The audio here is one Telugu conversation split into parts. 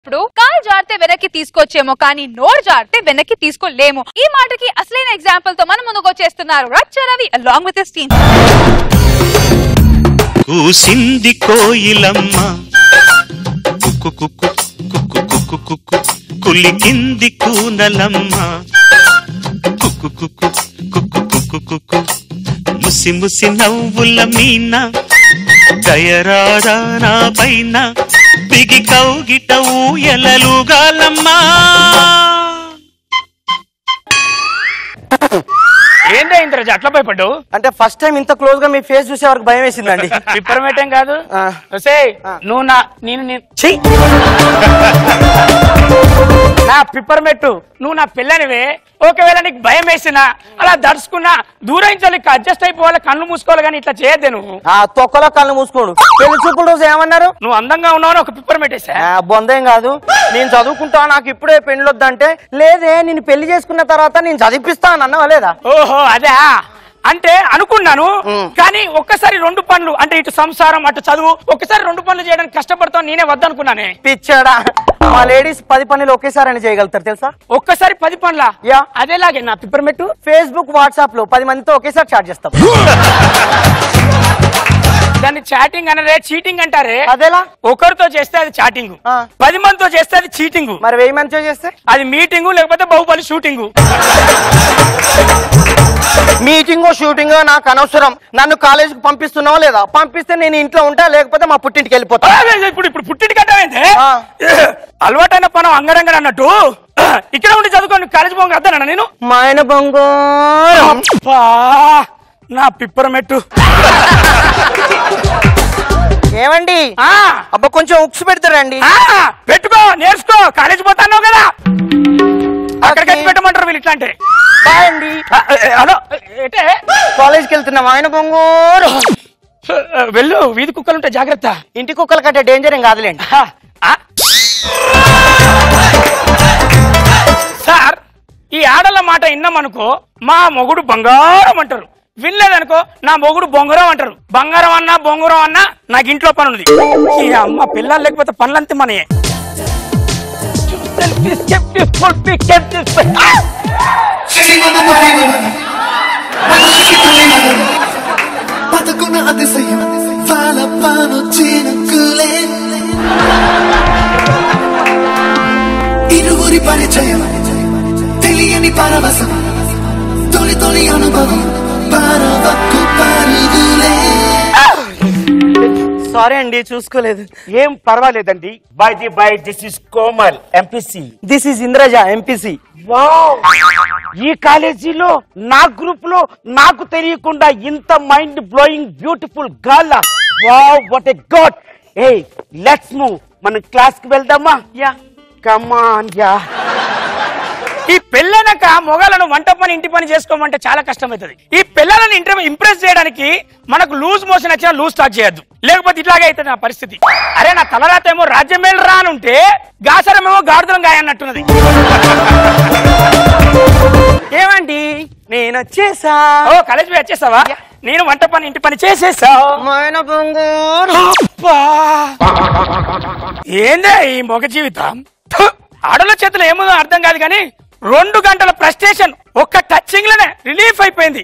ఇప్పుడు కాలు జారితే వెనక్కి తీసుకొచ్చేమో కానీ నోరు జారితే వెనక్కి తీసుకోలేము. ఈ మాటకి అసలైన ఎగ్జాంపుల్ తో మన ముందుకు వచ్చేస్తున్నారు రచ్చ Ravi along with his team. కూసింది కోయిలమ్మ కుక్కు కుక్కు కుక్కు కుక్కు కుక్కు కులికింది కూనలమ్మ కుక్కు కుక్కు కుక్కు కుక్కు కుక్కు ముసి ముసి నవ్వుల మీన దయరారా నా పైన బిగి కౌగిట ఊయలలుగాలమ్మా. ఏంటి ఇంద్రజ అట్లా భయపడ్డు? అంటే ఫస్ట్ టైం ఇంత క్లోజ్ గా మీ ఫేస్ చూసే వరకు భయం వేసిందండి. పిప్పరమేటం కాదు నువ్వు నా పిప్పరమెట్టు నువ్వు నా పిల్లనివే. ఒకవేళ నీకు భయం వేసినా అలా దడుచుకున్నా దూరం అడ్జస్ట్ అయిపోవాలి, కళ్ళు మూసుకోవాలి, కానీ ఇట్లా చేయద్దే నువ్వు. తొక్కలో కళ్ళు మూసుకోడు. పెళ్లి చూపుల రోజు ఏమన్నారు? నువ్వు అందంగా ఉన్నావు ఒక పిప్పరమెట్టేసా. బొందేం కాదు, నేను చదువుకుంటా, నాకు ఇప్పుడే పెళ్లి వద్దంటే లేదే నేను పెళ్లి చేసుకున్న తర్వాత నేను చదివిపిస్తాను అన్నవా లేదా? ఓహో అదే అంటే అనుకున్నాను, కానీ ఒక్కసారి రెండు పనులు అంటే ఇటు సంసారం అటు చదువు ఒక్కసారి రెండు పనులు చేయడానికి కష్టపడతాను నేనే వద్దనుకున్నానే. పిచ్చాడా, మా లేడీస్ 10 పనులు ఒకేసారి అని చేయగలుగుతారు తెలుసా? ఒక్కసారి 10 పనులా? యా. అదేలాగే నా పిప్పర్మెట్టు ఫేస్బుక్ వాట్సాప్ లో 10 మందితో ఒకేసారి చాట్ చేస్తాం. దాన్ని చాటింగ్ అనరే, చీటింగ్ అంటారే. అదేలా? ఒకరితో చేస్తే అది చాటింగ్, 10 మందితో చేస్తే అది చీటింగ్. మరి 1000 మందితో చేస్తే అది మీటింగ్ లేకపోతే బాహుబలి షూటింగ్. మీటింగ్ షూటింగ్ నాకు అనవసరం. నన్ను కాలేజీకి పంపిస్తున్నావా లేదా? పంపిస్తే నేను ఇంట్లో ఉంటా, లేకపోతే మా పుట్టింటికి వెళ్ళిపోతా. ఇప్పుడు పుట్టింటికి అంటే అలవాటైన పనం అంగరంగ అన్నట్టు ఇక్కడ ఉండి చదువుకోండి, కాలేజీ పోంగా అర్థనా నేను? మా ఆయన బంగారం నా పిప్పరమెట్టు. ఏమండి అబ్బా కొంచెం ఉక్స్ పెడతారండి. పెట్టుకో, నేర్చుకో, కాలేజీ పోతాన్నావు కదా అక్కడికి పెట్టమంటారు వీళ్ళు. ఇట్లా అంటే బాయ్ అండి. హలో ఏంటే కాలేజ్కి వెళ్తున్నా మా ఆయన బంగారం. వెళ్ళు, వీధి కుక్కలుంటే జాగ్రత్త. ఇంటి కుక్కల కంటే డేంజర్ ఏం కాదులేండి. సార్ ఈ ఆడల మాట విన్నామనుకో మా మొగుడు బంగారం అంటారు, వినలేదనుకో నా మొగుడు బొంగరం అంటారు. బంగారం అన్నా బొంగరం అన్నా నాకు ఇంట్లో పని ఉంది. ఈ అమ్మ పిల్లలు లేకపోతే పనులంతే మనయే. ఇరువురి పరిచయం తెలియని పరవశం తొలి తొలి అనుభవం పరవకు పరుగులే. సారీ అండి చూసుకోలేదు. ఏం పర్వాలేదండి. By the by this is Komal MPC. This is Indraja MPC. ఈ కాలేజీలో నా గ్రూప్ లో నాకు తెలియకుండా ఇంత mind blowing beautiful girl. Wow what a God. A let's move, మనం క్లాస్ కి వెళ్దామా? Yeah come on. యా. ఈ పిల్లనక మొగాలను వంట పని ఇంటి పని చేసుకోమంటే చాలా కష్టమవుతుంది. ఈ పిల్లలను ఇంప్రెస్ చేయడానికి మనకు లూజ్ మోషన్ వచ్చినా లూజ్ స్టార్ట్ చేయొద్దు, లేకపోతే ఇట్లాగే అవుతుంది నా పరిస్థితి. అరే నా తలరాత ఏమో రాజ్యమేలు రా అని ఉంటే గాసరమేమో గాడుదలం గాయన్నట్టున్నది. ఏమండి నేను వచ్చేసా. ఓ కాలేజ్ పోయి వచ్చేసావా? నేను వంట పని ఇంటి పని చేసేసా. ఏందే ఈ మొగ జీవితం? ఆడల చేతులు ఏముందో అర్థం కాదు, కానీ 2 గంటల ఫ్రస్ట్రేషన్ ఒక్క టచింగ్ లోనే రిలీఫ్ అయిపోయింది.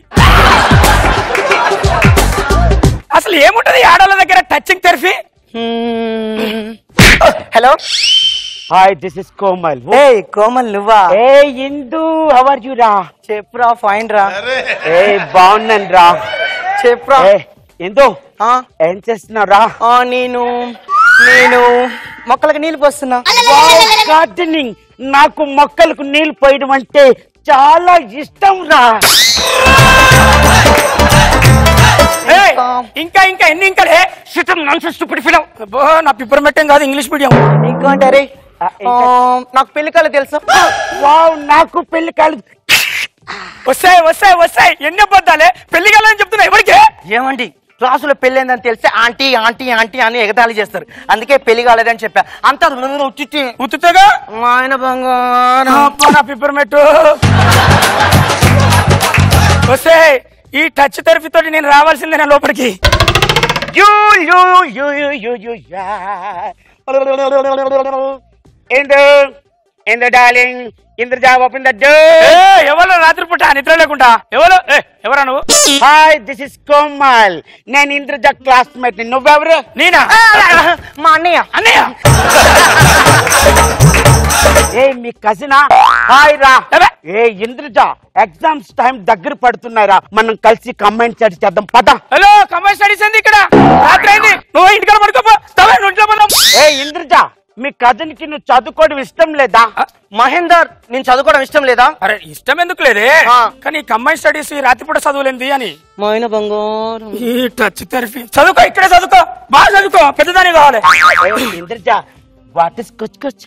అసలు ఏముంటది ఆడల దగ్గర touching therapy? Hello hi this is Komal. ఏ కోమల్ నువ్వా? ఏ ఇందు హౌ ఆర్ యు రా? చెప్పురా ఫైన్ రా. ఏ బాగున్నాను రా. చెప్పురా. ఇందు ఏం చేస్తున్నావు రా? నేను మొక్కలకు నీళ్లు పోస్తున్నా. గార్డెనింగ్. నాకు మొక్కలకు నీళ్లు పోయడం అంటే చాలా ఇష్టం రా. ఇంకా ఇంకా ఎన్ని ఇంకా నా పిప్పర్ మెట్టం కాదు, ఇంగ్లీష్ మీడియం. ఇంకా అంటారే నాకు పెళ్లి కాలేదు తెలుసా? వావ్ నాకు పెళ్లి కాలేదు. వస్తాయి వస్తాయి వస్తాయి, ఎన్ని అబద్ధాలే. పెళ్లి కాలేదని చెప్తున్నా ఎవరికి? ఏమండి క్లాసులో పెళ్ళైందని తెలిస్తే ఆంటీ ఆంటీ ఆంటీ అని ఎగతాళి చేస్తారు, అందుకే పెళ్లి కాలేదని చెప్పా. అంత ఉత్తుగా ఆయన బంగారం నా పిప్పర్ మెట్టు. వస్తే ఈ టచ్ థెరపీ తోటి నేను రావాల్సిందే నా లోపలికి. Indu darling Indraja open the door. ఎవరు రాత్రిపూట నిద్ర లేకుండా ఎవరా నువ్వు? Hi this is Komal. నేను ఇంద్రజా క్లాస్మేట్. నువ్వెవరు? నేనా? మా అన్నయ్య. అన్నయ్య మీ కజినా? హాయ్ రా. ఇంద్రజా ఎగ్జామ్స్ టైం దగ్గర పడుతున్నాయిరా, మనం కలిసి కంబైన్ స్టడీ చేద్దాం పద. హలో కంబైన్ స్టడీస్ ఏంది ఇక్కడ? రాత్రి అయింది, నువ్వు ఇంటికి పడుకోపో. ఇంద్రజా మీ కజిన్ కి నువ్వు చదువుకోవడం ఇష్టం లేదా? మహేందర్ నేను చదువుకోవడం ఇష్టం లేదా? అరే ఇష్టం ఎందుకు లేదే, కానీ కంబైన్ స్టడీస్ రాత్రిపూట చదువులేంది అని. మైన బంగారం ఈ టచ్ థెరపీ. చదువుకో, ఇక్కడే చదువుకో, బాగా చదువుకో, పెద్దదాని కావాలి. Indraja what is Kuch Kuch?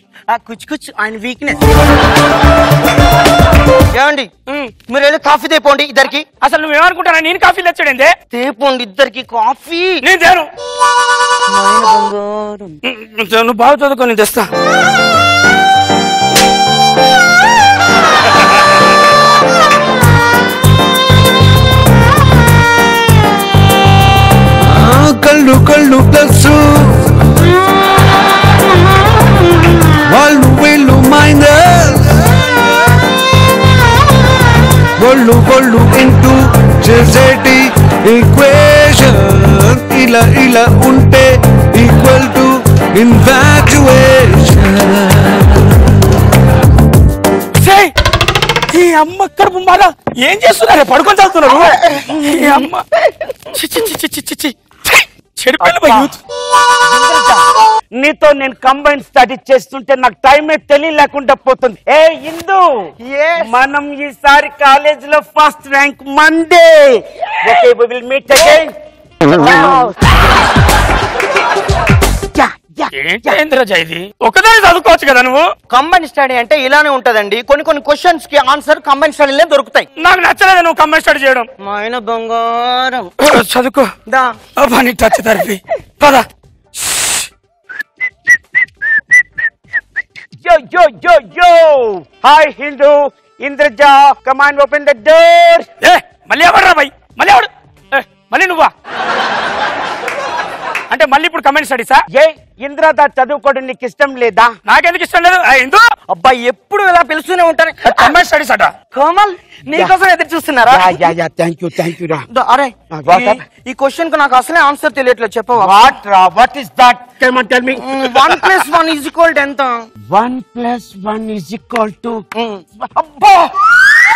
కుచ్ కుచ్ ఆయన వీక్నెస్. ఏమండి మీరు వెళ్ళి కాఫీ తెపోండి ఇద్దరికి. అసలు నువ్వేమనుకుంటారా నేను కాఫీ తెచ్చాడండి? తెపోండి ఇద్దరికి కాఫీ. నేను తేను. నువ్వు బాగా చదువుకో, నేను తెస్తా. కళ్ళు కళ్ళు ప్లస్ వాళ్ళు వీళ్ళు మైనస్, గొళ్ళు గొళ్ళు ఇంటూ చేసేటి ఈక్వేషన్ ఇలా ఇలా ఉంటే ఈక్వల్ టు ఇన్ఫాక్చుయేషన్. ఈ అమ్మ కడుపు బాగా ఏం చేస్తున్నారే? పడుకొని చదువుతున్నారు. ఈ అమ్మ నీతో నేను కంబైన్ స్టడీ చేస్తుంటే నాకు టైమే తెలియలేకుండా పోతుంది. ఇందు మనం ఈసారి కాలేజ్ లో ఫస్ట్ ర్యాంక్ మందే. Okay we will meet again. Indraja ఇది ఒకదాని చదువుకోవచ్చు కదా నువ్వు. కంబైన్ స్టడీ అంటే ఇలానే ఉంటదండి, కొన్ని కొన్ని క్వశ్చన్స్ కి ఆన్సర్ కంబైన్ స్టడీలే దొరుకుతాయి. నాకు నచ్చలేదు నువ్వు కంబైన్ స్టడీ చేయడం. మా ఆయన బంగారం చదువుకో. నీకు టచ్ థెరపీ పద. yo hi Hindu Indraja come on open the door. మళ్ళీ ఎవర్రా భయ్? మళ్ళీ ఎవడు? మళ్ళీ నువ్వా? అంటే మళ్ళీ ఇప్పుడు కమెంట్ స్టడీసా? ఇంద్రదా చదువుకోవడం నీకు ఇష్టం లేదా? నాకెందుకు ఇష్టం లేదు? ఇందు అబ్బాయి ఎప్పుడు ఇలా పిలుస్తూనే ఉంటారు. కమెంట్ స్టడీస్ అట. కోమల్ నీకోసం ఎదురు చూస్తున్నారా? థ్యాంక్ యూ రా. అరే ఈ క్వశ్చన్ కు నాకు అసలే ఆన్సర్ తెలియట్లేదు, చెప్పవా? What is that? Come on tell me. 1 + 1 = ఎంత? 1 + 1 = అబ్బా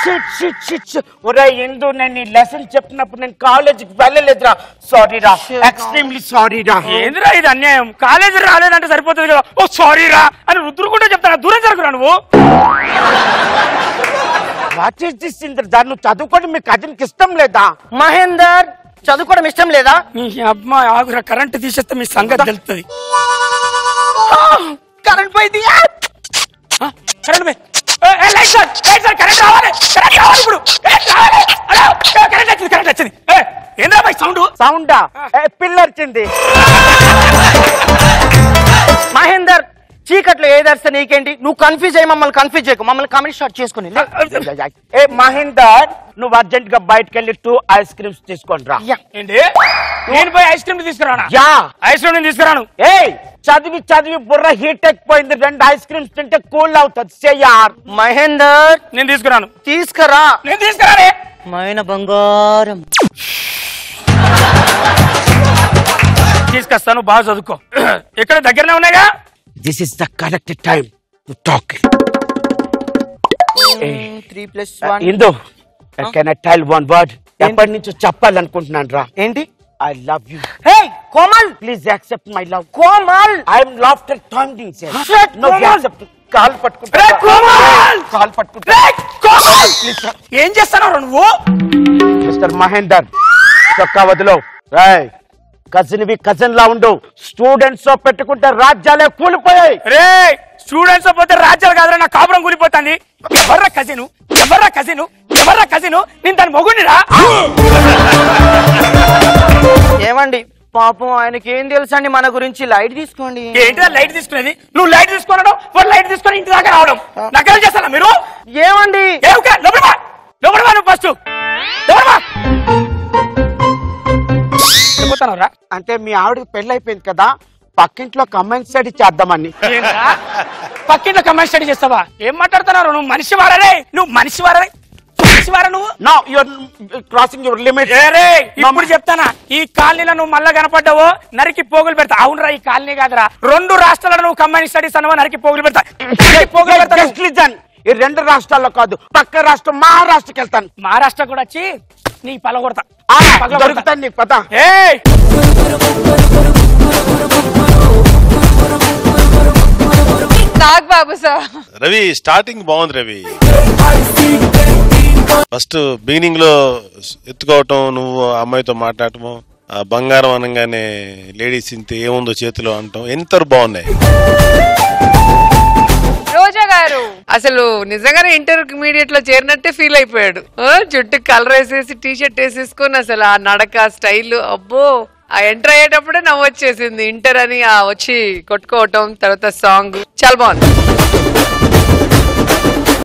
షిట్. ఒరే ఇందు నేను ఈ లెసన్ చెప్పినప్పుడు నేను కాలేజీకి వెళ్ళలేదురా. సారీ రా, ఎక్స్ట్రీమ్లీ సారీ రా. ఏందిరా ఇది అన్యాయం? కాలేజీ రాలేదంటే సరిపోతుంది కదా. ఓ సారీ రా అని రుద్దుకుంటే చెప్తాను. దూరం జరుగురా నువ్వు. What is this Indraja? నువ్వు చదువుకోవడం మీ కజిన్ కి ఇష్టం లేదా? మహేందర్ చదువుకోవడం ఇష్టం లేదా? మీ అమ్మాయి ఆగురా, కరెంట్ తీసేస్తే మీ సంగతి తెలుస్తుంది. కరెంట్ పోయింది. కరెంట్ పోయి కరెంట్ రావాలి ఇప్పుడు. కరెంట్ వచ్చింది. ఏంద్రా బాయ్ సౌండా? పిల్లర్ వచ్చింది. మహేందర్ చీకట్లో ఏదర్స్తే నీకేంటి? నువ్వు కన్ఫ్యూజ్ అయ్యి మమ్మల్ని కన్ఫ్యూజ్ చేయకు, మమ్మల్ని కమెంట్ స్టార్ట్ చేసుకుని. మహేందర్ నువ్వు అర్జెంట్ గా బయటకు వెళ్ళి 2 ఐస్ క్రీమ్స్ తీసుకొని రా. ఏంటి? నేను పోయి ఐస్ క్రీమ్ తీసుకురానా? ఐస్ క్రీమ్ నేను తీసుకురాను. చదివి బుర్ర హీట్ ఎక్కిపోయింది. 2 ఐస్ క్రీమ్స్ తింటే కూల్ అవుతుంది. యార్ మహేందర్ నేను తీసుకురాను. తీసుకురా. నేను తీసుకురానే. మైన బంగారం తీసుకొస్తాను, బాగా చదువుకో. ఇక్కడ దగ్గరనే ఉన్నాయిగా. This is the correct time to talk. 3 + 1 Indu can I tell one word? ఎప్పటి నుంచో చెప్పాలనుకుంటున్నాను రా. ఏంటి? I love you. Hey Komal please accept my love. Komal I'm laughter thanking sir. No accept. కాల్ పట్టుకుంటా. ఏం చేస్తావు నువ్వు? మిస్టర్ మహేందర్ చొక్కా వదిలో. కజిన్ వి కజిన్ లా ఉండు. స్టూడెంట్స్ తో పెట్టుకుంటే రాజ్యాలే కూలిపోయాయి. రే స్టూడెంట్స్ తో పోతే రాజ్యాలు కాదురా, నా కాపురం కూలిపోతాంది. ఎవర్రా కజిను? నేను దాని మొగుడిరా. ఏమండి పాపం ఆయనకి ఏం తెలుసు అండి మన గురించి. లైట్ తీసుకోండి. ఏంటిదా లైట్ తీసుకునేది? నువ్వు లైట్ తీసుకున్నాడు, వాడు లైట్ తీసుకొని ఇంటి దాకా రావడం. నాకేం చేస్తారా మీరు? ఏమండి లోపల నువ్వు ఫస్ట్ అంటే మీ ఆవిడకి పెళ్లి అయిపోయింది కదా, పక్కింట్లో కంబైన్ స్టడీ చేద్దామని. ఏంట్రా? పక్కింట్లో కంబైన్ స్టడీ చేస్తావా? ఏం మాట్లాడుతున్నారు? నువ్వు మనిషి వారరే, నువ్వు మనిషి వారరే, నువ్వు no you're crossing your limit. ఇప్పుడు చెప్తానా, ఈ కాలనీలో నువ్వు మళ్ళా కనపడ్డావో నరికి పోగులు పెడతా. అవునరా, ఈ కాలనీ కాదురా, 2 రాష్ట్రాలలో నువ్వు కంబైన్ స్టడీస్ అన్నవా, నరికి పోగులు పెడతా. ఈ 2 రాష్ట్రాల్లో కాదు, పక్క రాష్ట్రం మహారాష్ట్రకి వెళ్తాను. మహారాష్ట్ర కూడా వచ్చి నీ పల కొడతా. దొరుకుతాను నీకు పద. నాగ్ బాబు సార్. రవి స్టార్టింగ్ బాగుంది రవి. ఫస్ట్ బిగినింగ్ లో ఎత్తుకోవటం, నువ్వు అమ్మాయితో మాట్లాడటము, బంగారం అనగానే లేడీస్ ఇంత ఏముందో చేతిలో అంటాం, ఎంత బాగున్నాయి. రోజా గారు అసలు నిజంగానే ఇంటర్మీడియట్ లో చేరినట్టే ఫీల్ అయిపోయాడు. జుట్టు కలర్ వేసేసి టీ షర్ట్ వేసేసుకొని అసలు ఆ నడక స్టైల్, అబ్బో ఆ ఎంటర్ అయ్యేటప్పుడే నవ్వు వచ్చేసింది. ఇంటర్ అని వచ్చి కొట్టుకోవటం, తర్వాత సాంగ్ చాలా బాగుంది.